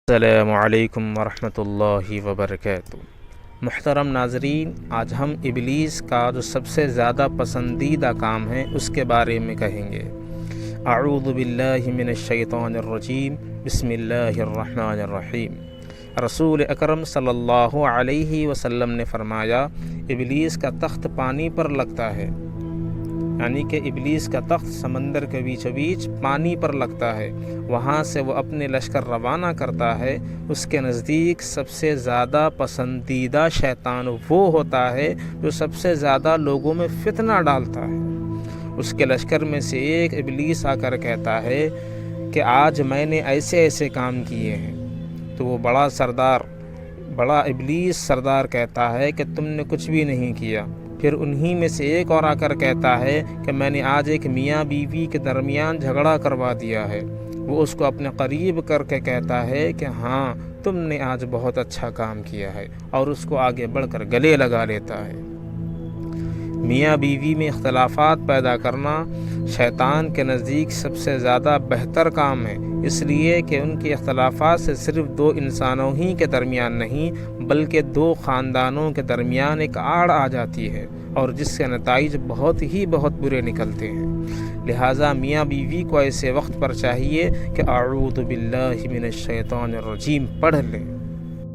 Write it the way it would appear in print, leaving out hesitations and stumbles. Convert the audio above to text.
السلام علیکم ورحمۃ اللہ وبرکاتہ۔ محترم ناظرین، آج ہم ابلیس کا جو سب سے زیادہ پسندیدہ کام ہے اس کے بارے میں کہیں گے۔ اعوذ باللہ من الشیطان الرجیم، بسم اللہ الرحمن الرحیم۔ رسول اکرم صلی اللہ علیہ وسلم نے فرمایا، ابلیس کا تخت پانی پر لگتا ہے، یعنی کہ ابلیس کا تخت سمندر کے بیچ بیچ پانی پر لگتا ہے، وہاں سے وہ اپنے لشکر روانہ کرتا ہے۔ اس کے نزدیک سب سے زیادہ پسندیدہ شیطان وہ ہوتا ہے جو سب سے زیادہ لوگوں میں فتنہ ڈالتا ہے۔ اس کے لشکر میں سے ایک ابلیس آ کر کہتا ہے کہ آج میں نے ایسے ایسے کام کیے ہیں، تو وہ بڑا ابلیس سردار کہتا ہے کہ تم نے کچھ بھی نہیں کیا۔ پھر انہی میں سے ایک اور آ کر کہتا ہے کہ میں نے آج ایک میاں بیوی کے درمیان جھگڑا کروا دیا ہے۔ وہ اس کو اپنے قریب کر کے کہتا ہے کہ ہاں تم نے آج بہت اچھا کام کیا ہے، اور اس کو آگے بڑھ کر گلے لگا لیتا ہے۔ میاں بیوی میں اختلافات پیدا کرنا شیطان کے نزدیک سب سے زیادہ بہتر کام ہے، اس لیے کہ ان کے اختلافات سے صرف دو انسانوں ہی کے درمیان نہیں بلکہ دو خاندانوں کے درمیان ایک آڑ آ جاتی ہے، اور جس کے نتائج بہت برے نکلتے ہیں۔ لہٰذا میاں بیوی کو ایسے وقت پر چاہیے کہ اعوذ باللہ من الشیطان الرجیم پڑھ لیں۔